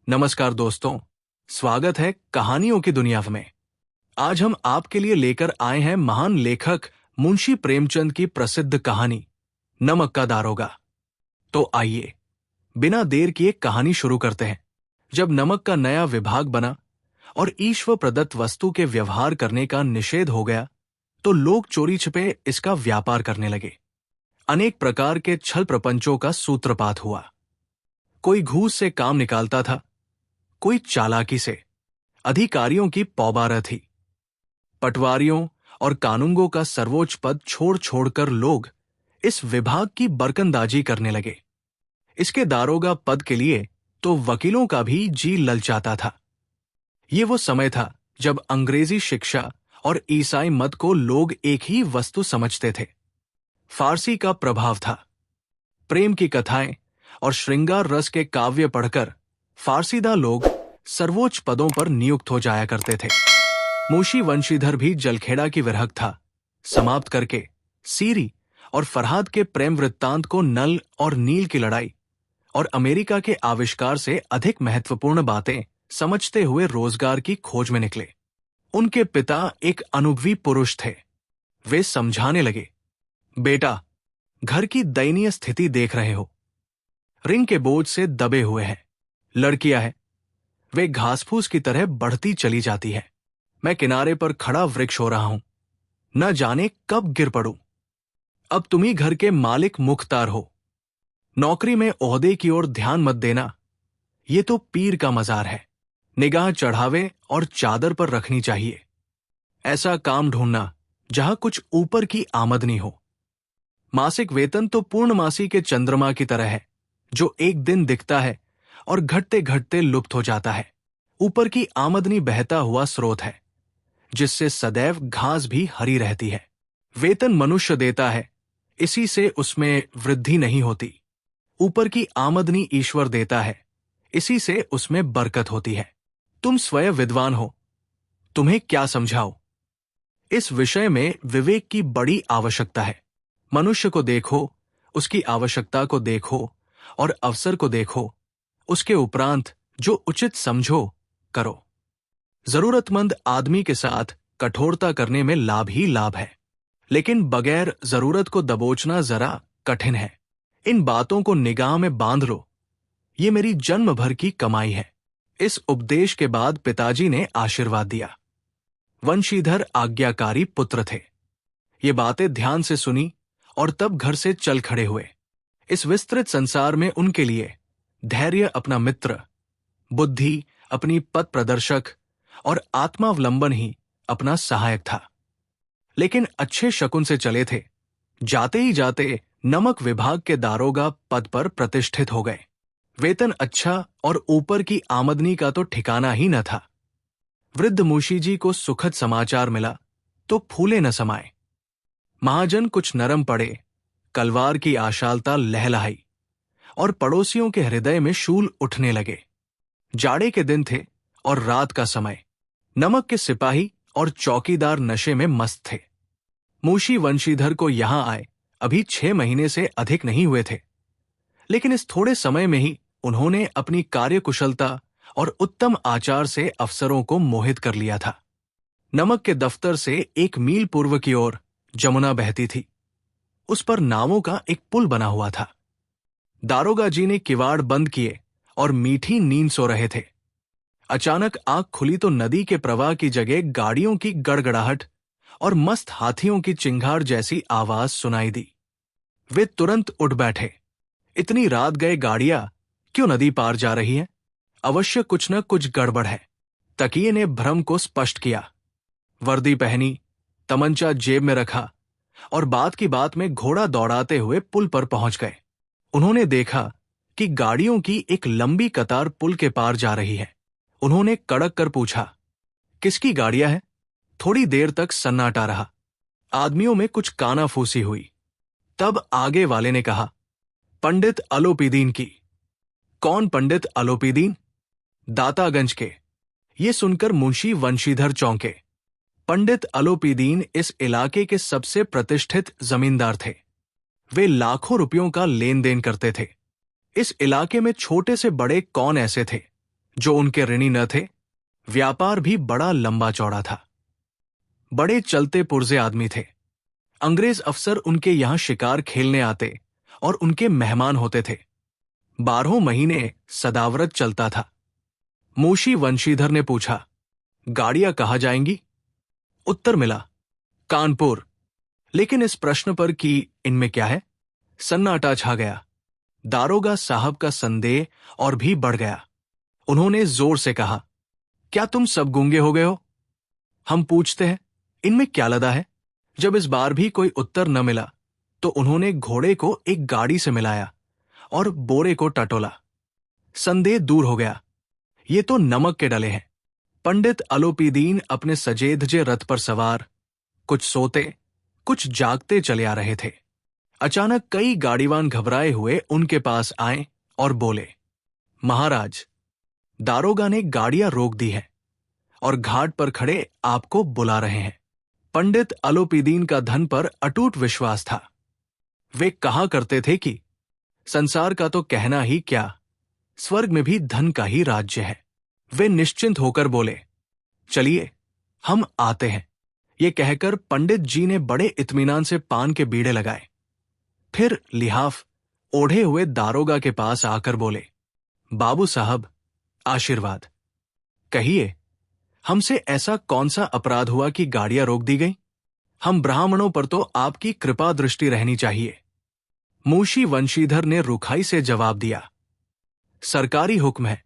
नमस्कार दोस्तों, स्वागत है कहानियों की दुनिया में। आज हम आपके लिए लेकर आए हैं महान लेखक मुंशी प्रेमचंद की प्रसिद्ध कहानी नमक का दारोगा। तो आइए बिना देर किए कहानी शुरू करते हैं। जब नमक का नया विभाग बना और ईश्वर प्रदत्त वस्तु के व्यवहार करने का निषेध हो गया, तो लोग चोरी छिपे इसका व्यापार करने लगे। अनेक प्रकार के छल प्रपंचों का सूत्रपात हुआ। कोई घूस से काम निकालता था, कोई चालाकी से। अधिकारियों की पौबारत थी। पटवारियों और कानूंगों का सर्वोच्च पद छोड़ छोड़कर लोग इस विभाग की बरकंदाजी करने लगे। इसके दारोगा पद के लिए तो वकीलों का भी जी ललचाता था। ये वो समय था जब अंग्रेजी शिक्षा और ईसाई मत को लोग एक ही वस्तु समझते थे। फारसी का प्रभाव था। प्रेम की कथाएं और श्रृंगार रस के काव्य पढ़कर फारसीदा लोग सर्वोच्च पदों पर नियुक्त हो जाया करते थे। मुंशी वंशीधर भी जलखेड़ा की विरहक था। समाप्त करके सीरी और फरहाद के प्रेम वृत्तांत को नल और नील की लड़ाई और अमेरिका के आविष्कार से अधिक महत्वपूर्ण बातें समझते हुए रोजगार की खोज में निकले। उनके पिता एक अनुभवी पुरुष थे। वे समझाने लगे, बेटा, घर की दयनीय स्थिति देख रहे हो। ऋण के बोझ से दबे हुए हैं। लड़कियां हैं, वे घासफूस की तरह बढ़ती चली जाती है। मैं किनारे पर खड़ा वृक्ष हो रहा हूं, न जाने कब गिर पड़ूं। अब तुम ही घर के मालिक मुख्तार हो। नौकरी में ओहदे की ओर ध्यान मत देना, ये तो पीर का मजार है। निगाह चढ़ावे और चादर पर रखनी चाहिए। ऐसा काम ढूंढना जहां कुछ ऊपर की आमदनी हो। मासिक वेतन तो पूर्णमासी के चंद्रमा की तरह है, जो एक दिन दिखता है और घटते घटते लुप्त हो जाता है। ऊपर की आमदनी बहता हुआ स्रोत है, जिससे सदैव घास भी हरी रहती है। वेतन मनुष्य देता है, इसी से उसमें वृद्धि नहीं होती। ऊपर की आमदनी ईश्वर देता है, इसी से उसमें बरकत होती है। तुम स्वयं विद्वान हो, तुम्हें क्या समझाओ। इस विषय में विवेक की बड़ी आवश्यकता है। मनुष्य को देखो, उसकी आवश्यकता को देखो और अवसर को देखो। उसके उपरांत जो उचित समझो करो। जरूरतमंद आदमी के साथ कठोरता करने में लाभ ही लाभ है, लेकिन बगैर जरूरत को दबोचना जरा कठिन है। इन बातों को निगाह में बांध लो, ये मेरी जन्म भर की कमाई है। इस उपदेश के बाद पिताजी ने आशीर्वाद दिया। वंशीधर आज्ञाकारी पुत्र थे। ये बातें ध्यान से सुनी और तब घर से चल खड़े हुए। इस विस्तृत संसार में उनके लिए धैर्य अपना मित्र, बुद्धि अपनी पथ प्रदर्शक और आत्मावलंबन ही अपना सहायक था। लेकिन अच्छे शकुन से चले थे। जाते ही जाते नमक विभाग के दारोगा पद पर प्रतिष्ठित हो गए। वेतन अच्छा और ऊपर की आमदनी का तो ठिकाना ही न था। वृद्ध मुंशी जी को सुखद समाचार मिला तो फूले न समाये। महाजन कुछ नरम पड़े, कलवार की आशालता लहलहाई और पड़ोसियों के हृदय में शूल उठने लगे। जाड़े के दिन थे और रात का समय। नमक के सिपाही और चौकीदार नशे में मस्त थे। मुंशी वंशीधर को यहां आए अभी 6 महीने से अधिक नहीं हुए थे, लेकिन इस थोड़े समय में ही उन्होंने अपनी कार्यकुशलता और उत्तम आचार से अफसरों को मोहित कर लिया था। नमक के दफ्तर से 1 मील पूर्व की ओर जमुना बहती थी। उस पर नावों का एक पुल बना हुआ था। दारोगा जी ने किवाड़ बंद किए और मीठी नींद सो रहे थे। अचानक आंख खुली तो नदी के प्रवाह की जगह गाड़ियों की गड़गड़ाहट और मस्त हाथियों की चिंगार जैसी आवाज सुनाई दी। वे तुरंत उठ बैठे। इतनी रात गए गाड़ियां क्यों नदी पार जा रही हैं? अवश्य कुछ न कुछ गड़बड़ है। तकिए ने भ्रम को स्पष्ट किया। वर्दी पहनी, तमंचा जेब में रखा और बात की बात में घोड़ा दौड़ाते हुए पुल पर पहुंच गए। उन्होंने देखा कि गाड़ियों की एक लंबी कतार पुल के पार जा रही है। उन्होंने कड़क कर पूछा, किसकी गाड़ियां हैं? थोड़ी देर तक सन्नाटा रहा। आदमियों में कुछ कानाफूसी हुई। तब आगे वाले ने कहा, पंडित अलोपीदीन की। कौन पंडित अलोपीदीन? दातागंज के। ये सुनकर मुंशी वंशीधर चौंके। पंडित अलोपीदीन इस इलाके के सबसे प्रतिष्ठित जमींदार थे। वे लाखों रुपयों का लेन देन करते थे। इस इलाके में छोटे से बड़े कौन ऐसे थे जो उनके ऋणी न थे। व्यापार भी बड़ा लंबा चौड़ा था। बड़े चलते पुर्जे आदमी थे। अंग्रेज अफसर उनके यहां शिकार खेलने आते और उनके मेहमान होते थे। 12 महीने सदाव्रत चलता था। मुंशी वंशीधर ने पूछा, गाड़ियां कहाँ जाएंगी? उत्तर मिला, कानपुर। लेकिन इस प्रश्न पर कि इनमें क्या है, सन्नाटा छा गया। दारोगा साहब का संदेह और भी बढ़ गया। उन्होंने जोर से कहा, क्या तुम सब गूंगे हो गए हो? हम पूछते हैं, इनमें क्या लदा है? जब इस बार भी कोई उत्तर न मिला तो उन्होंने घोड़े को एक गाड़ी से मिलाया और बोरे को टटोला। संदेह दूर हो गया। ये तो नमक के डले हैं। पंडित अलोपीदीन अपने सजेधजे रथ पर सवार, कुछ सोते कुछ जागते चले आ रहे थे। अचानक कई गाड़ीवान घबराए हुए उनके पास आए और बोले, महाराज, दारोगा ने गाड़ियां रोक दी हैं और घाट पर खड़े आपको बुला रहे हैं। पंडित अलोपीदीन का धन पर अटूट विश्वास था। वे कहा करते थे कि संसार का तो कहना ही क्या, स्वर्ग में भी धन का ही राज्य है। वे निश्चिंत होकर बोले, चलिए हम आते हैं। ये कहकर पंडित जी ने बड़े इत्मीनान से पान के बीड़े लगाए। फिर लिहाफ ओढ़े हुए दारोगा के पास आकर बोले, बाबू साहब, आशीर्वाद। कहिए, हमसे ऐसा कौन सा अपराध हुआ कि गाड़ियां रोक दी गई? हम ब्राह्मणों पर तो आपकी कृपा दृष्टि रहनी चाहिए। मुंशी वंशीधर ने रुखाई से जवाब दिया, सरकारी हुक्म है।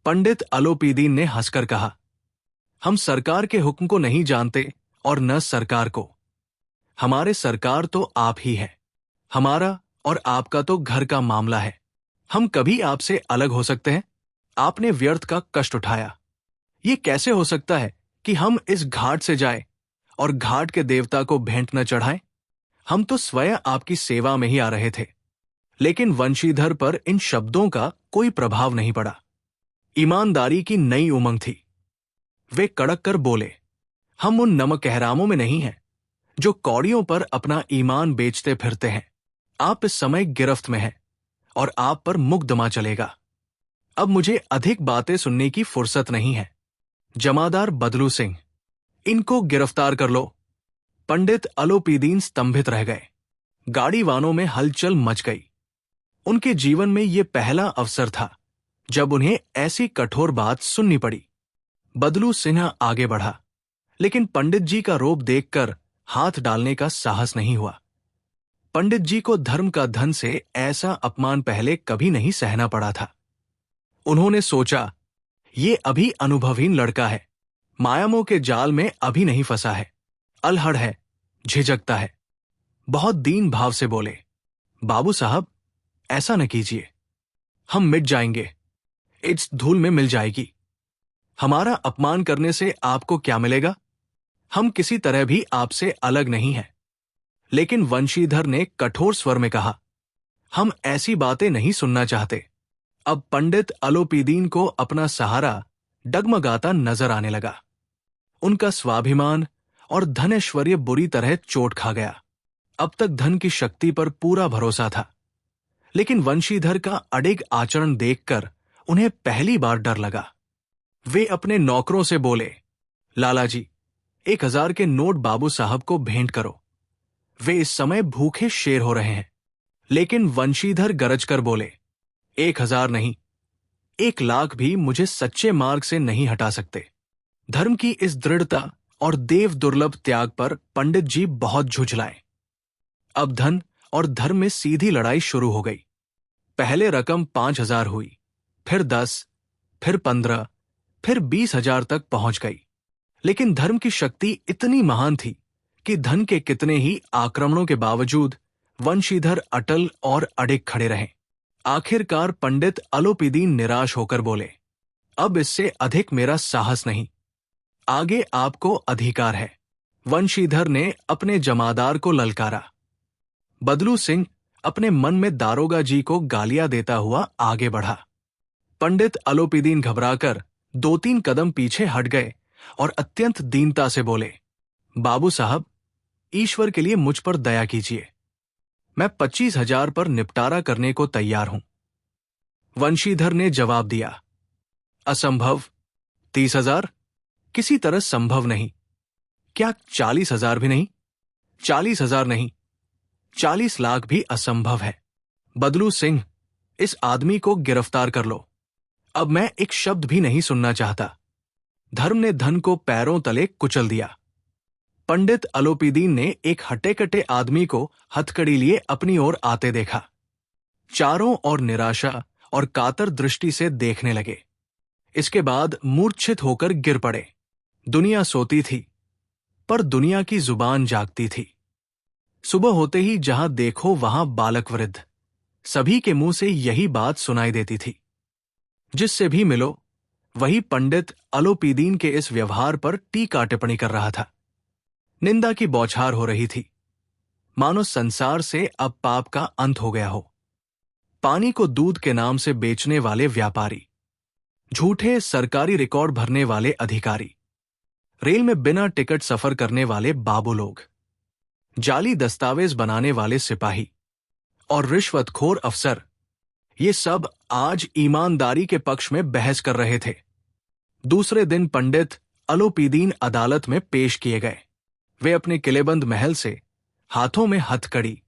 पंडित अलोपीदीन ने हंसकर कहा, हम सरकार के हुक्म को नहीं जानते और न सरकार को। हमारे सरकार तो आप ही है। हमारा और आपका तो घर का मामला है। हम कभी आपसे अलग हो सकते हैं? आपने व्यर्थ का कष्ट उठाया। ये कैसे हो सकता है कि हम इस घाट से जाए और घाट के देवता को भेंट न चढ़ाएं? हम तो स्वयं आपकी सेवा में ही आ रहे थे। लेकिन वंशीधर पर इन शब्दों का कोई प्रभाव नहीं पड़ा। ईमानदारी की नई उमंग थी। वे कड़क कर बोले, हम उन नमकहरामों में नहीं हैं जो कौड़ियों पर अपना ईमान बेचते फिरते हैं। आप इस समय गिरफ्त में हैं और आप पर मुकदमा चलेगा। अब मुझे अधिक बातें सुनने की फुर्सत नहीं है। जमादार बदलू सिंह, इनको गिरफ्तार कर लो। पंडित अलोपीदीन स्तंभित रह गए। गाड़ीवानों में हलचल मच गई। उनके जीवन में यह पहला अवसर था जब उन्हें ऐसी कठोर बात सुननी पड़ी। बदलू सिन्हा आगे बढ़ा, लेकिन पंडित जी का रोब देखकर हाथ डालने का साहस नहीं हुआ। पंडित जी को धर्म का धन से ऐसा अपमान पहले कभी नहीं सहना पड़ा था। उन्होंने सोचा, ये अभी अनुभवहीन लड़का है, मायामोह के जाल में अभी नहीं फंसा है, अलहड़ है, झिझकता है। बहुत दीन भाव से बोले, बाबू साहब, ऐसा न कीजिए। हम मिट जाएंगे, इस धूल में मिल जाएगी। हमारा अपमान करने से आपको क्या मिलेगा? हम किसी तरह भी आपसे अलग नहीं हैं। लेकिन वंशीधर ने कठोर स्वर में कहा, हम ऐसी बातें नहीं सुनना चाहते। अब पंडित अलोपीदीन को अपना सहारा डगमगाता नजर आने लगा। उनका स्वाभिमान और धन ऐश्वर्य बुरी तरह चोट खा गया। अब तक धन की शक्ति पर पूरा भरोसा था, लेकिन वंशीधर का अडिग आचरण देखकर उन्हें पहली बार डर लगा। वे अपने नौकरों से बोले, लाला जी, 1000 के नोट बाबू साहब को भेंट करो। वे इस समय भूखे शेर हो रहे हैं। लेकिन वंशीधर गरज कर बोले, 1000 नहीं, 1,00,000 भी मुझे सच्चे मार्ग से नहीं हटा सकते। धर्म की इस दृढ़ता और देव दुर्लभ त्याग पर पंडित जी बहुत झुझलाए। अब धन और धर्म में सीधी लड़ाई शुरू हो गई। पहले रकम 5,000 हुई, फिर 10, फिर 15, फिर 20,000 तक पहुंच गई। लेकिन धर्म की शक्ति इतनी महान थी कि धन के कितने ही आक्रमणों के बावजूद वंशीधर अटल और अडिग खड़े रहे। आखिरकार पंडित अलोपीदीन निराश होकर बोले, अब इससे अधिक मेरा साहस नहीं। आगे आपको अधिकार है। वंशीधर ने अपने जमादार को ललकारा। बदलू सिंह अपने मन में दारोगा जी को गालियां देता हुआ आगे बढ़ा। पंडित अलोपीदीन घबराकर 2-3 कदम पीछे हट गए और अत्यंत दीनता से बोले, बाबू साहब, ईश्वर के लिए मुझ पर दया कीजिए। मैं 25,000 पर निपटारा करने को तैयार हूं। वंशीधर ने जवाब दिया, असंभव। 30,000? किसी तरह संभव नहीं। क्या 40,000 भी नहीं? 40,000 नहीं, 40 लाख भी असंभव है। बदलू सिंह, इस आदमी को गिरफ्तार कर लो। अब मैं एक शब्द भी नहीं सुनना चाहता। धर्म ने धन को पैरों तले कुचल दिया। पंडित अलोपीदीन ने एक हटे-कटे आदमी को हथकड़ी लिए अपनी ओर आते देखा। चारों ओर निराशा और कातर दृष्टि से देखने लगे। इसके बाद मूर्छित होकर गिर पड़े। दुनिया सोती थी, पर दुनिया की जुबान जागती थी। सुबह होते ही जहां देखो वहां बालक वृद्ध, सभी के मुंह से यही बात सुनाई देती थी। जिससे भी मिलो, वही पंडित अलोपीदीन के इस व्यवहार पर टीका टिप्पणी कर रहा था। निंदा की बौछार हो रही थी, मानो संसार से अब पाप का अंत हो गया हो। पानी को दूध के नाम से बेचने वाले व्यापारी, झूठे सरकारी रिकॉर्ड भरने वाले अधिकारी, रेल में बिना टिकट सफर करने वाले बाबू लोग, जाली दस्तावेज बनाने वाले सिपाही और रिश्वतखोर अफसर, ये सब आज ईमानदारी के पक्ष में बहस कर रहे थे। दूसरे दिन पंडित अलोपीदीन अदालत में पेश किए गए। वे अपने किलेबंद महल से हाथों में हथकड़ी,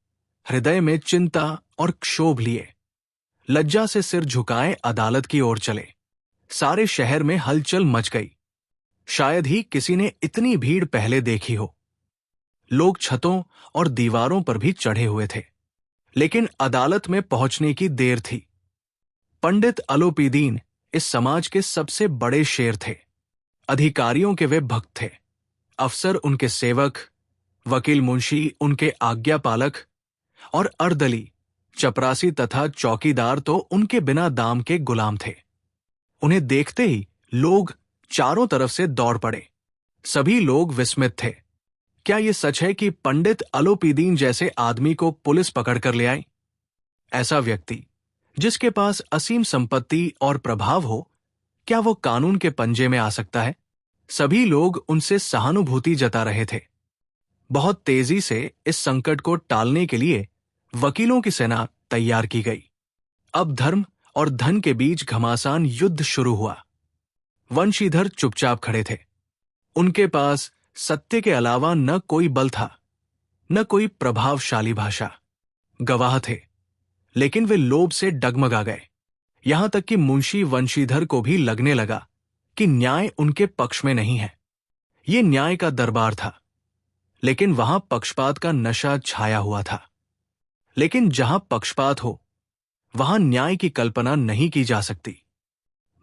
हृदय में चिंता और क्षोभ लिए लज्जा से सिर झुकाए अदालत की ओर चले। सारे शहर में हलचल मच गई। शायद ही किसी ने इतनी भीड़ पहले देखी हो। लोग छतों और दीवारों पर भी चढ़े हुए थे, लेकिन अदालत में पहुंचने की देर थी। पंडित अलोपीदीन इस समाज के सबसे बड़े शेर थे। अधिकारियों के वे भक्त थे, अफसर उनके सेवक, वकील मुंशी उनके आज्ञापालक और अर्दली, चपरासी तथा चौकीदार तो उनके बिना दाम के गुलाम थे। उन्हें देखते ही लोग चारों तरफ से दौड़ पड़े। सभी लोग विस्मित थे। क्या यह सच है कि पंडित अलोपीदीन जैसे आदमी को पुलिस पकड़ कर ले आई? ऐसा व्यक्ति जिसके पास असीम संपत्ति और प्रभाव हो, क्या वो कानून के पंजे में आ सकता है? सभी लोग उनसे सहानुभूति जता रहे थे। बहुत तेजी से इस संकट को टालने के लिए वकीलों की सेना तैयार की गई। अब धर्म और धन के बीच घमासान युद्ध शुरू हुआ। वंशीधर चुपचाप खड़े थे। उनके पास सत्य के अलावा न कोई बल था, न कोई प्रभावशाली भाषा। गवाह थे, लेकिन वे लोभ से डगमगा गए। यहां तक कि मुंशी वंशीधर को भी लगने लगा कि न्याय उनके पक्ष में नहीं है। ये न्याय का दरबार था, लेकिन वहां पक्षपात का नशा छाया हुआ था। लेकिन जहां पक्षपात हो, वहां न्याय की कल्पना नहीं की जा सकती।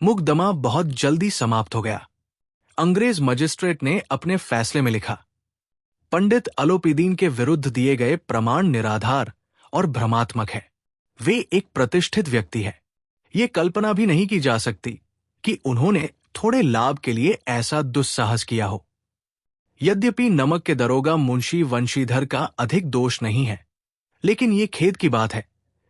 मुकदमा बहुत जल्दी समाप्त हो गया। अंग्रेज मजिस्ट्रेट ने अपने फैसले में लिखा, पंडित अलोपीदीन के विरुद्ध दिए गए प्रमाण निराधार और भ्रमात्मक है। वे एक प्रतिष्ठित व्यक्ति है। ये कल्पना भी नहीं की जा सकती कि उन्होंने थोड़े लाभ के लिए ऐसा दुस्साहस किया हो। यद्यपि नमक के दरोगा मुंशी वंशीधर का अधिक दोष नहीं है, लेकिन ये खेद की बात है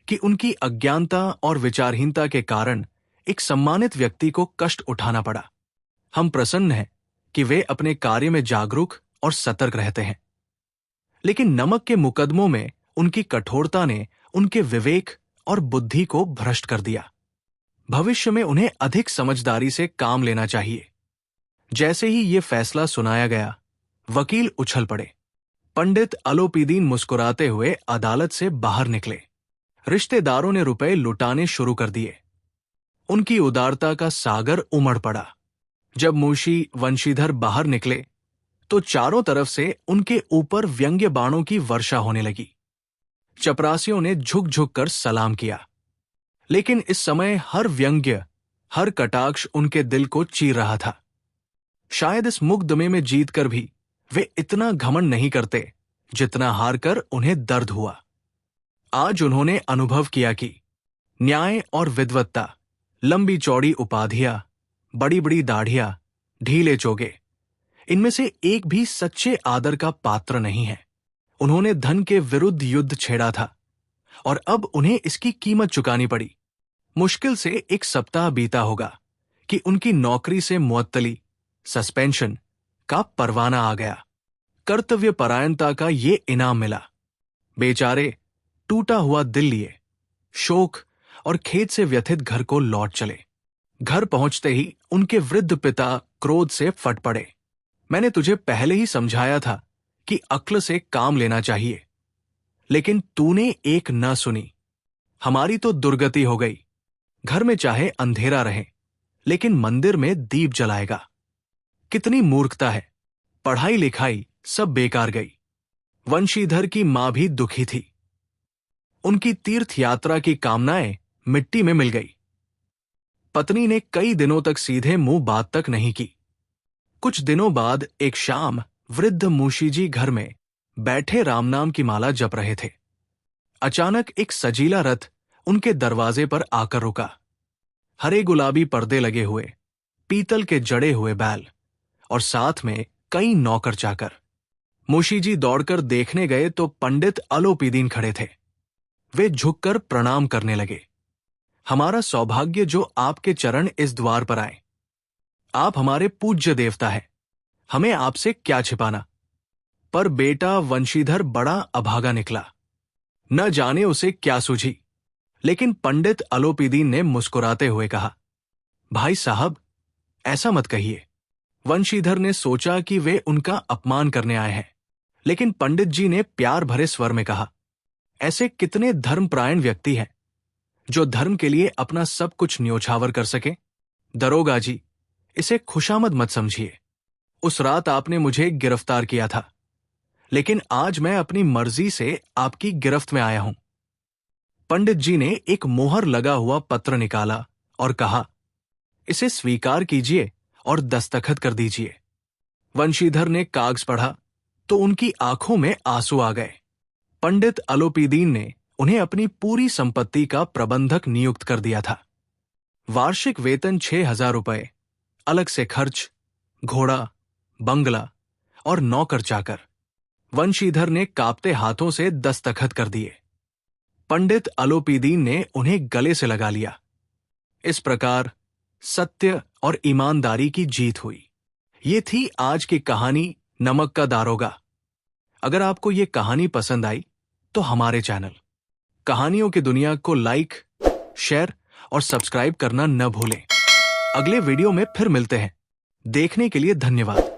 कि उनकी अज्ञानता और विचारहीनता के कारण एक सम्मानित व्यक्ति को कष्ट उठाना पड़ा। हम प्रसन्न हैं कि वे अपने कार्य में जागरूक और सतर्क रहते हैं, लेकिन नमक के मुकदमों में उनकी कठोरता ने उनके विवेक और बुद्धि को भ्रष्ट कर दिया। भविष्य में उन्हें अधिक समझदारी से काम लेना चाहिए। जैसे ही ये फैसला सुनाया गया, वकील उछल पड़े। पंडित अलोपीदीन मुस्कुराते हुए अदालत से बाहर निकले। रिश्तेदारों ने रुपए लुटाने शुरू कर दिए। उनकी उदारता का सागर उमड़ पड़ा। जब मुंशी वंशीधर बाहर निकले, तो चारों तरफ से उनके ऊपर व्यंग्य बाणों की वर्षा होने लगी। चपरासियों ने झुक झुक कर सलाम किया, लेकिन इस समय हर व्यंग्य, हर कटाक्ष उनके दिल को चीर रहा था। शायद इस मुकदमे में जीतकर भी वे इतना घमंड नहीं करते जितना हारकर उन्हें दर्द हुआ। आज उन्होंने अनुभव किया कि न्याय और विद्वत्ता, लंबी चौड़ी उपाधियां, बड़ी बड़ी दाढ़ियां, ढीले चोगे, इनमें से एक भी सच्चे आदर का पात्र नहीं है। उन्होंने धन के विरुद्ध युद्ध छेड़ा था और अब उन्हें इसकी कीमत चुकानी पड़ी। मुश्किल से एक सप्ताह बीता होगा कि उनकी नौकरी से मुअत्तली, सस्पेंशन का परवाना आ गया। कर्तव्य परायणता का ये इनाम मिला। बेचारे टूटा हुआ दिल लिए, शोक और खेद से व्यथित घर को लौट चले। घर पहुंचते ही उनके वृद्ध पिता क्रोध से फट पड़े। मैंने तुझे पहले ही समझाया था कि अक्ल से काम लेना चाहिए, लेकिन तूने एक न सुनी। हमारी तो दुर्गति हो गई। घर में चाहे अंधेरा रहे, लेकिन मंदिर में दीप जलाएगा। कितनी मूर्खता है। पढ़ाई लिखाई सब बेकार गई। वंशीधर की मां भी दुखी थी। उनकी तीर्थ यात्रा की कामनाएं मिट्टी में मिल गई। पत्नी ने कई दिनों तक सीधे मुंह बात तक नहीं की। कुछ दिनों बाद एक शाम वृद्ध मुंशी जी घर में बैठे राम नाम की माला जप रहे थे। अचानक एक सजीला रथ उनके दरवाजे पर आकर रुका। हरे गुलाबी पर्दे लगे हुए, पीतल के जड़े हुए बैल और साथ में कई नौकर चाकर। मुंशी जी दौड़कर देखने गए तो पंडित अलोपीदीन खड़े थे। वे झुककर प्रणाम करने लगे। हमारा सौभाग्य जो आपके चरण इस द्वार पर आए। आप हमारे पूज्य देवता हैं, हमें आपसे क्या छिपाना। पर बेटा वंशीधर बड़ा अभागा निकला। न जाने उसे क्या सूझी, लेकिन पंडित अलोपीदीन ने मुस्कुराते हुए कहा, भाई साहब ऐसा मत कहिए। वंशीधर ने सोचा कि वे उनका अपमान करने आए हैं, लेकिन पंडित जी ने प्यार भरे स्वर में कहा, ऐसे कितने धर्मपरायण व्यक्ति हैं जो धर्म के लिए अपना सब कुछ न्योछावर कर सके। दरोगा जी, इसे खुशामद मत समझिए। उस रात आपने मुझे गिरफ्तार किया था, लेकिन आज मैं अपनी मर्जी से आपकी गिरफ्त में आया हूं। पंडित जी ने एक मोहर लगा हुआ पत्र निकाला और कहा, इसे स्वीकार कीजिए और दस्तखत कर दीजिए। वंशीधर ने कागज पढ़ा तो उनकी आंखों में आंसू आ गए। पंडित अलोपीदीन ने उन्हें अपनी पूरी संपत्ति का प्रबंधक नियुक्त कर दिया था। वार्षिक वेतन 6,000 रुपए, अलग से खर्च, घोड़ा, बंगला और नौकर चाकर। वंशीधर ने कांपते हाथों से दस्तखत कर दिए। पंडित अलोपीदीन ने उन्हें गले से लगा लिया। इस प्रकार सत्य और ईमानदारी की जीत हुई। ये थी आज की कहानी नमक का दारोगा। अगर आपको ये कहानी पसंद आई तो हमारे चैनल कहानियों की दुनिया को लाइक, शेयर और सब्सक्राइब करना न भूलें। अगले वीडियो में फिर मिलते हैं। देखने के लिए धन्यवाद।